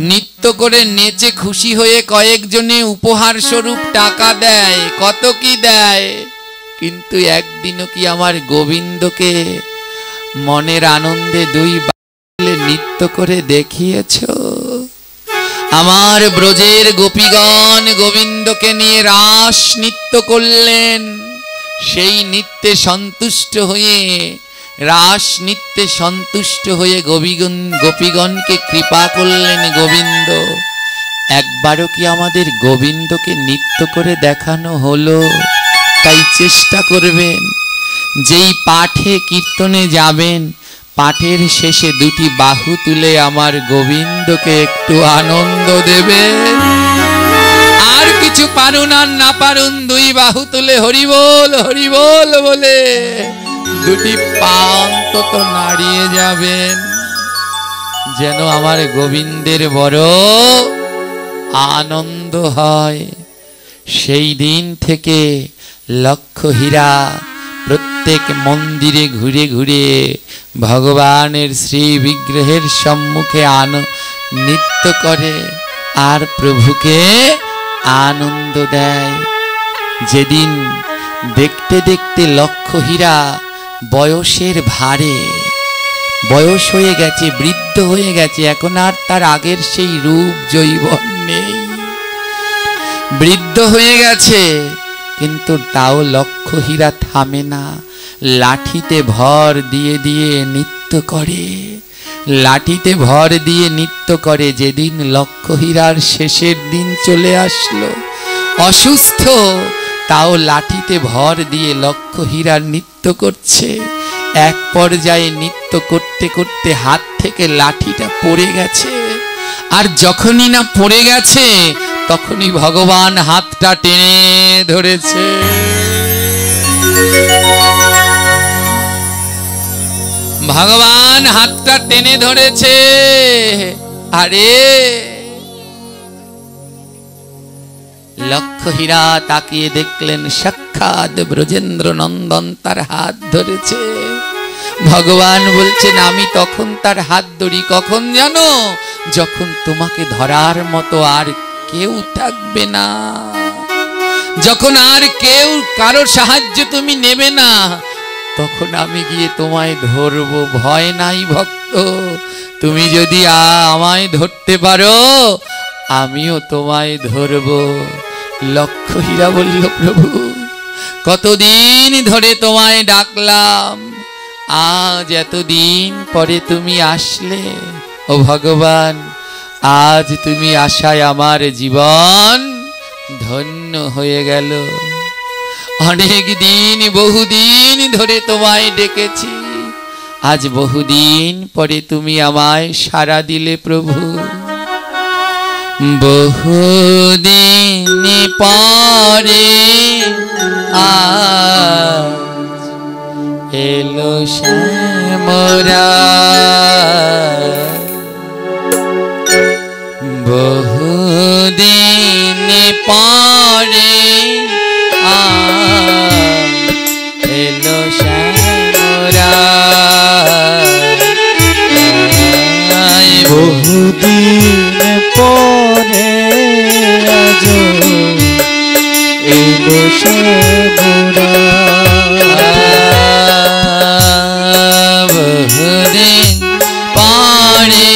নিত্য করে নেচে খুশি হয়ে কয়েকজনে উপহার স্বরূপ টাকা দেয়, কত কি দেয়, কিন্তু একদিনও কি আমার গোবিন্দকে মনের আনন্দে দুই বাহুলে নৃত্য করে দেখিয়েছ? আমার ব্রজের গোপীগণ গোবিন্দকে নিয়ে রাস নৃত্য করলেন, সেই নৃত্যে সন্তুষ্ট হয়ে, রাস নৃত্যে সন্তুষ্ট হয়ে গোপীগণকে কৃপা করলেন গোবিন্দ। একবারও কি আমাদের গোবিন্দকে নৃত্য করে দেখানো হলো? তাই চেষ্টা করবেন, যেই পাঠে কীর্তনে যাবেন, পাঠের শেষে দুটি বাহু তুলে আমার গোবিন্দকে একটু আনন্দ দেবে। আর কিছু পারুন আর না পারুন, দুই বাহু তুলে হরিবোল হরিবোল বলে দুটি পা অন্তত নাড়িয়ে যাবেন, যেন আমার গোবিন্দের বড় আনন্দ হয়। সেই দিন থেকে লক্ষ হীরা প্রত্যেক মন্দিরে ঘুরে ঘুরে ভগবানের শ্রী বিগ্রহের সম্মুখে নৃত্য করে আর প্রভুকে আনন্দ দেয়। যেদিন দেখতে দেখতে লক্ষ হীরা বয়সের ভারে, বয়স হয়ে গেছে, বৃদ্ধ হয়ে গেছে, এখন আর তার আগের সেই রূপ যৌবন নেই, বৃদ্ধ হয়ে গেছে, কিন্তু তাও লক্ষ হীরা থামে না, লাঠিতে ভর দিয়ে দিয়ে নৃত্য করে, লাঠিতে ভর দিয়ে নৃত্য করে। যেদিন লক্ষ হীরার শেষের দিন চলে আসলো, অসুস্থ, তাও লাঠিতে ভর দিয়ে লক্ষ হীরার নৃত্য করছে। এক পর্যায়ে নৃত্য করতে করতে হাত থেকে লাঠিটা পড়ে গেছে, আর যখনই না পড়ে গেছে তখনই ভগবান হাতটা টেনে ধরেছে। ভগবান হাতটা টেনে ধরেছে। আরে লক্ষ হীরা তাকিয়ে দেখলেন সাক্ষাৎ ব্রজেন্দ্র নন্দন তার হাত ধরেছে। ভগবান বলছেন, আমি তখন তার হাত ধরি কখন জানো? যখন তোমাকে ধরার মতো আর কেউ থাকবে না, যখন আর কেউ কারো সাহায্য তুমি নেবে না, তখন আমি গিয়ে তোমায় ধরবো। ভয় নাই ভক্ত, তুমি যদি আমায় ধরতে পারো আমিও তোমায় ধরবো। লক্ষ হীরা বলল, প্রভু কতদিন ধরে তোমায় ডাকলাম, আজ এতদিন পরে তুমি আসলে। ও ভগবান, আজ তুমি আসায় আমার জীবন ধন্য হয়ে গেল। অনেক দিন, বহুদিন ধরে তোমায় ডেকেছি, আজ বহুদিন পরে তুমি আমায় সাড়া দিলে প্রভু। বহুদিন পরে আজ এলো শ্যামরা, বহুদিন পরে এলো শ্যামরা, বহুদিন পরে আজ এলো শ্যামরা, বহুদিন পরে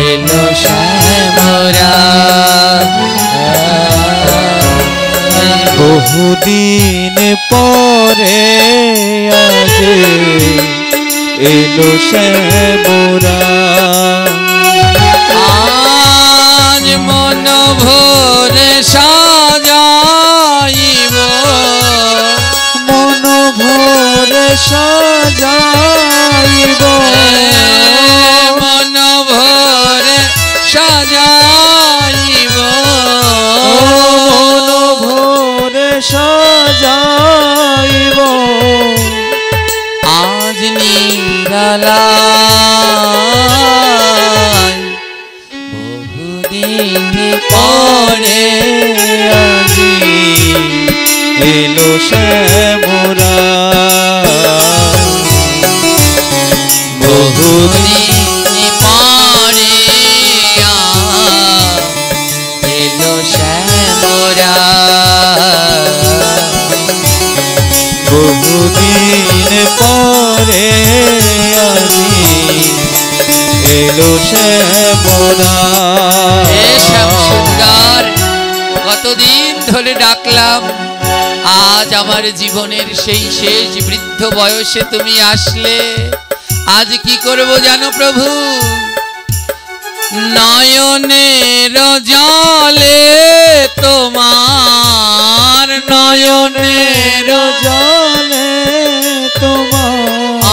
এলো শ্যামরা, বহুদিন পরে আজ এলো শ্যামরা। আজ মন ভরে সাজাইব, মন ভরে সাজাইব, মন ভরে সাজাইব, মন ভরে সাজাইব। আজ নিরালায় বহুদিন পরে আজি এলো শ্যামরা, বহুদিন পরে পরে আজি এলো শ্যামরা। শ্যাম সুন্দর, কতদিন ধরে ডাকলাম, আজ আমার জীবনের সেই শেষ বৃদ্ধ বয়সে তুমি আসলে। আজ কি করব জানো প্রভু? নয়নের জলে তোমার, নয়নের জলে তোমার,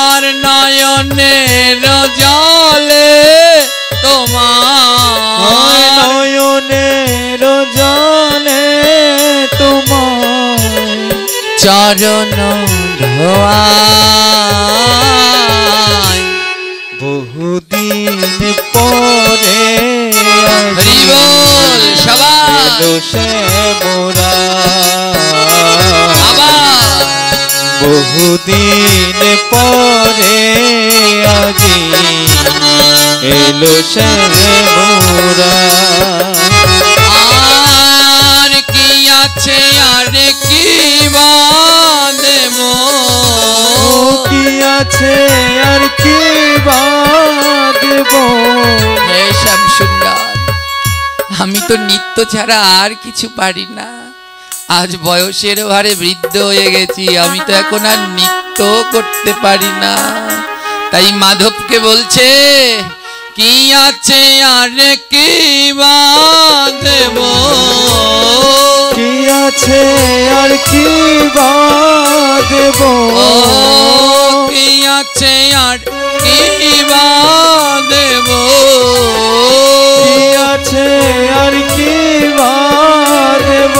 আর নয়নের জলে তোমার, নয়নের জলে তোমার চরণ ধোয়ায়। বহুদিন পরে হরি বল সবাই, এলো শ্যামরা। আবার বহুদিন পরে আজি এলো শ্যামরা। আর কি আছে, আর কি বাঁধব, কি আছে আর কি বাঁধব। হে শ্যাম সুন্দর, আমি তো নৃত্য ছাড়া আর কিছু পারি না। আজ বয়সের ভারে বৃদ্ধ হয়ে গেছি, আমি তো এখন আর নৃত্য করতে পারি না। তাই মাধবকে বলছে, কি আছে আর কি বাঁধব, কি আছে আর কি বাঁধব। ও কি আছে আর কি বাঁধব, কি আছে আর কি বাঁধব।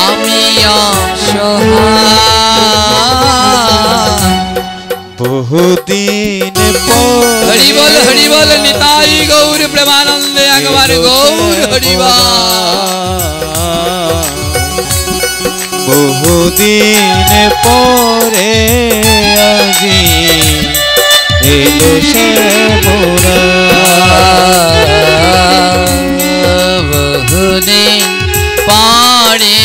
আমি অসহায়। বহুদিন হরি বল, হরি বল, নিতাই গৌর প্রেমানন্দে একবার গৌর হরি বল। বহুদিন পরে আজি এলো শ্যামরা। বহুদিন পরে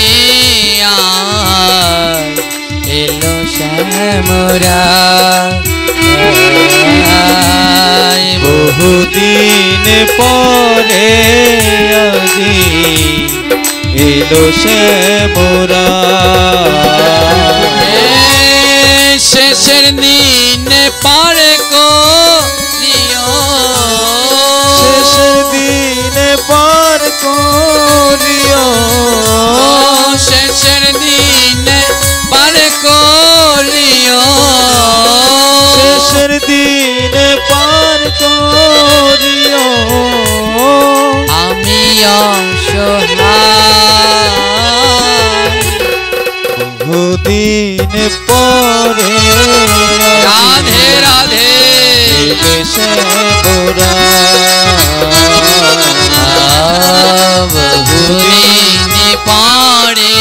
এলো শ্যামরা। বহুদিন পরে আজি এলো শ্যামরা। শেষের দিন পারে করিও, শেষের দিন পার করিও। শেষের দিন পারে করিও, শেষের দিন পার করিও। আমি অসহায়। বহুদিন পরে রাধে রাধে এলো শ্যামরা। বহুদিন পরে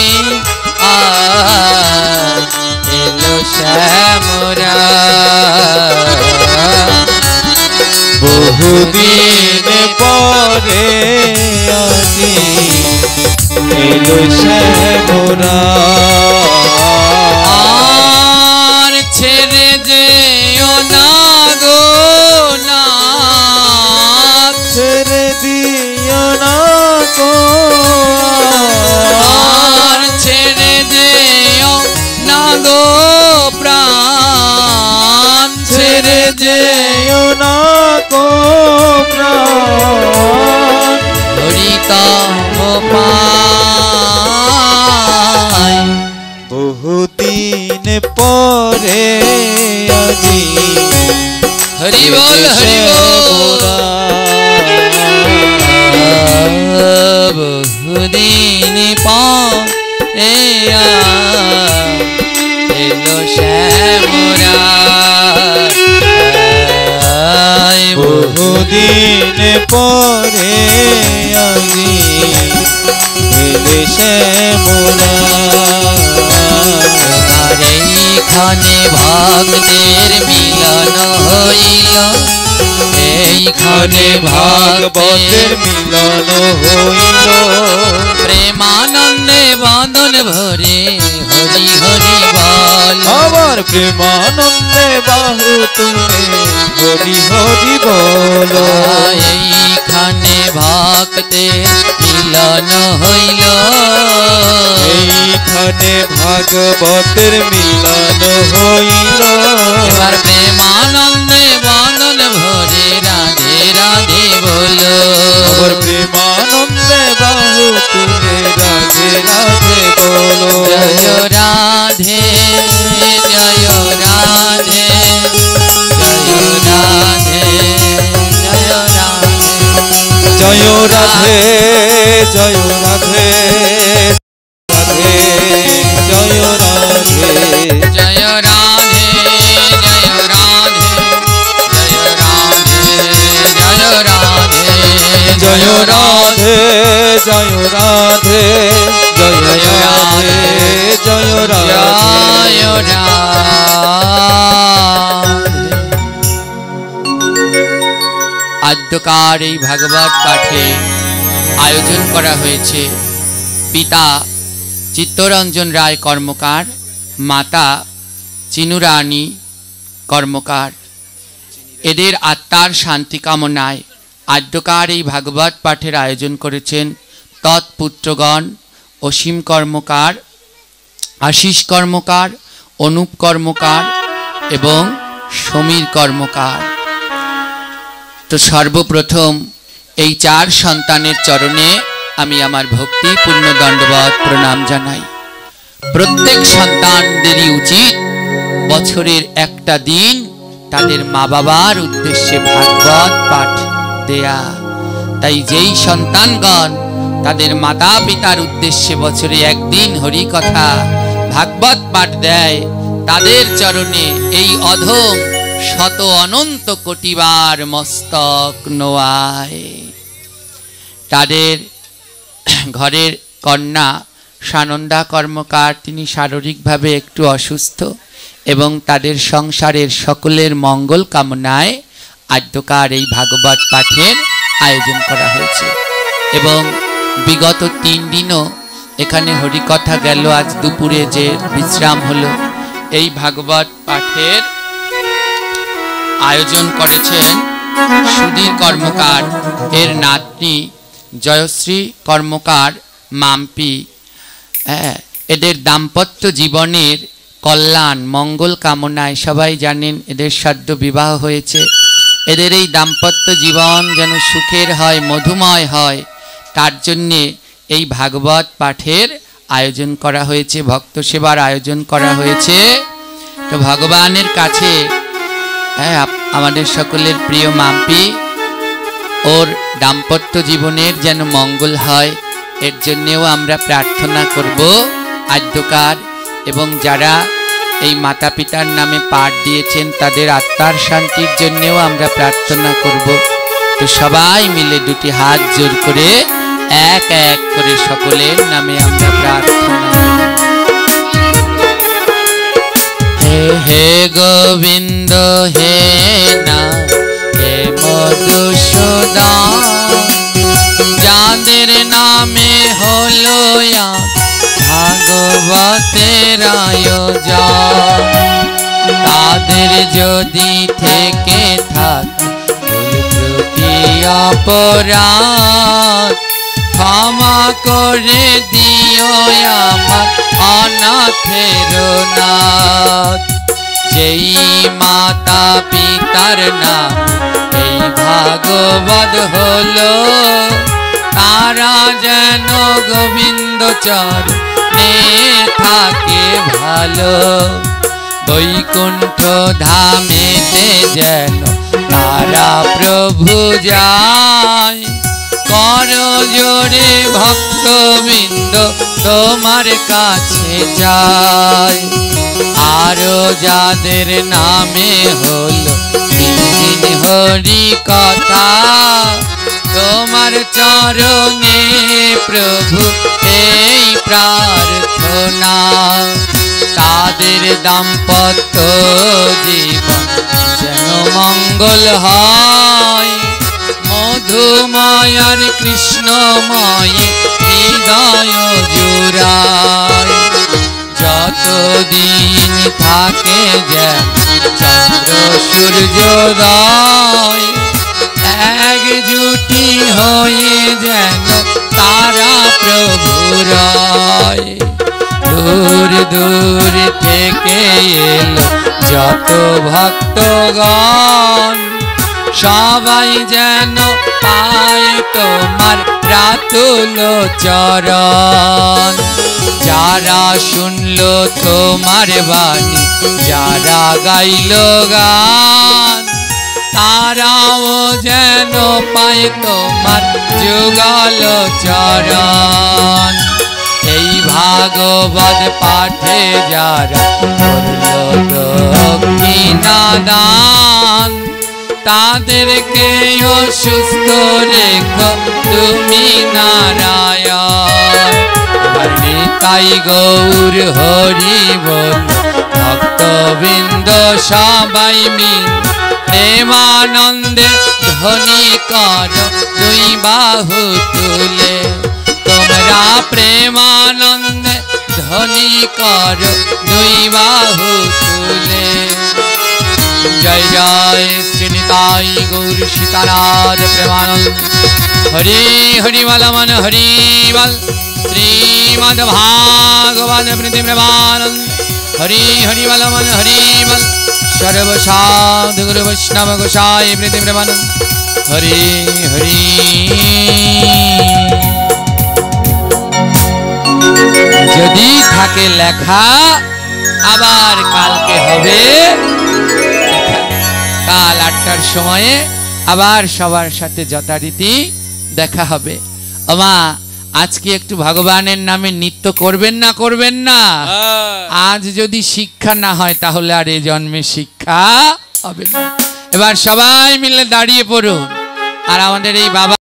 এলো শ্যামরা। বহুদিন পরে আজি এলো শ্যামরা। আর ছেড়ে যেও না গো নাথ, ছেড়ে দিও না গো। আর ছেড়ে যেও না গো প্রাণ, ছেড়ে যেও না গো প্রাণ। হরিকাম পায়। বহুদিন পরে আজি হরি বল, হরি বল। বহুদিন পরে এলো শ্যামরা। বহুদিন পরে আজি এলো শ্যামরা। এইখানে ভক্তের মিলন হইল, এইখানে ভাগবতের মিলন হইল। প্রেমানন্দে বদন ভরে হরি হরি বল। বলো আমার প্রেমানন্দে বাহু তুলে হরি হরি বলো। এইখানে ভক্তের মিলন হইল, এইখানে ভাগবতের মিলন হইল। এবার প্রেমানন্দে বদন ভরে রাধে রাধে বলো। আমার প্রেমানন্দে বাহু তুলে রাধে রাধে বলো। জয় রাধে জয় রাধে জয় রাধে জয় রাধে জয় রাধে জয় রাধে রাধে জয় রাধে। জয় রাধে জয় রাধে জয় রাধে জয় রাধে জয় রাধে জয় রাধে জয় রাধে জয় রাধে। জয় আদ্যকার এই ভাগবত পাঠে আয়োজন করা হয়েছে পিতা চিত্তরঞ্জন রায় কর্মকার, মাতা চিনুরানী কর্মকার। এদের আত্মার শান্তি কামনায় আদ্যকার এই ভাগবত পাঠের আয়োজন করেছেন তৎপুত্রগণ অসীম কর্মকার, আশিস কর্মকার, অনুপ কর্মকার এবং সমীর কর্মকার। তো সর্বপ্রথম এই চার সন্তানের চরণে আমি আমার ভক্তিপূর্ণ দণ্ডবত প্রণাম জানাই। প্রত্যেক সন্তানদেরই উচিত বছরের একটা দিন তাদের মা বাবার উদ্দেশ্যে ভাগবত পাঠ দেয়া। তাই যেই সন্তানগণ তাদের মাতা পিতার উদ্দেশ্যে বছরে একদিন হরি কথা ভাগবত পাঠ দেয়, তাদের চরণে এই অধম শত অনন্ত কোটিবার মস্তক নোয়ায়। তাদের ঘরের কন্যা সানন্দা কর্মকার, তিনি শারীরিকভাবে একটু অসুস্থ এবং তাদের সংসারের সকলের মঙ্গল কামনায় আদ্যকার এই ভাগবত পাঠের আয়োজন করা হয়েছে। এবং বিগত 3 দিনও এখানে হরিকথা গেল, আজ দুপুরে যে বিশ্রাম হলো। এই ভাগবত পাঠের আয়োজন করেছেন সুধীর কর্মকার, এর নাতনি জয়শ্রী কর্মকার মাম্পি। এদের দাম্পত্য জীবনের কল্যাণ মঙ্গল কামনায়, সবাই জানেন এদের সদ্য বিবাহ হয়েছে, এদের এই দাম্পত্য জীবন যেন সুখের হয়, মধুময় হয়, তার জন্যে এই ভাগবত পাঠের আয়োজন করা হয়েছে, ভক্ত সেবার আয়োজন করা হয়েছে। তো ভগবানের কাছে আমাদের সকলের প্রিয় মাম্পি, ওর দাম্পত্য জীবনের যেন মঙ্গল হয়, এর জন্যেও আমরা প্রার্থনা করব আদ্যকার। এবং যারা এই মাতা পিতার নামে পাঠ দিয়েছেন তাদের আত্মার শান্তির জন্যেও আমরা প্রার্থনা করব। তো সবাই মিলে দুটি হাত জোর করে এক এক করে সকলের নামে আমরা প্রার্থনা। হে হে গোবিন্দ হে না হে মধুসূদন, যাদের নামে হলো ভাগবতের আয়োজন, তাদের যদি থেকে থাকে ত্রুটি অপরাধ, ক্ষমা করে দিও আমার অনাথের নাথ। যেই মাতা পিতার নাম এই ভাগবত হলো, তারা যেন গোবিন্দ চরণে থাকে ভালো। বৈকুণ্ঠ ধামেতে যেন তারা প্রভু যায়, কর জোরে ভক্তবৃন্দ তোমার কাছে যায়। আরো যাদের নামে হলো দিন হরি কথা, তোমার চরণে প্রভু এই প্রার্থনা। তাদের দাম্পত্য জীবন যেন মঙ্গল হয়, মধুময় আর কৃষ্ণময় হৃদয় জুড়ায়। যতদিন থাকে যেন চন্দ্র সূর্যোদয়, একজুটি হয়ে যেন তারা প্রভুরয়। দূর দূর থেকে এলো যত ভক্তগণ, সবাই যেন পায় তোমার রাতুল চরণ। যারা শুনলো তোমার বাণী, যারা গাইল গান, তারাও যেন পায় তোমার যুগল চরণ। এই ভাগবত পাঠে যারা করলো দক্ষিণা দান, তাদেরকে সুস্থ রেখো তুমি নারায়ণ। নিতাই গৌর হরি বল, ভক্তবৃন্দ সবাই মিল প্রেমানন্দে ধ্বনি কর দুই বাহু তুলে। তোমরা প্রেমানন্দে ধ্বনি কর দুই বাহু তুলে। জয় জয় শ্রী নিতাই গৌর সীতানাথ প্রেমানন্দ। হরি হরি বল মন হরি বল, শ্রীমদ ভাগবত প্রীতি প্রেমানন্দ। হরি হরি বল মন হরি বল, সর্বসাধু গুরু বৈষ্ণব গোসাই প্রীতি প্রেমানন্দ। হরি হরি। যদি থাকে লেখা, আবার কালকে হবে কাল 8টার সময়ে আবার সবার সাথে যথারীতি দেখা হবে। ওমা, আজকে একটু ভগবানের নামে নৃত্য করবেন না করবেন না? আজ যদি শিক্ষা না হয় তাহলে আর এ জন্মে শিক্ষা হবে না। এবার সবাই মিলে দাঁড়িয়ে পড়ুন আর আমাদের এই বাবা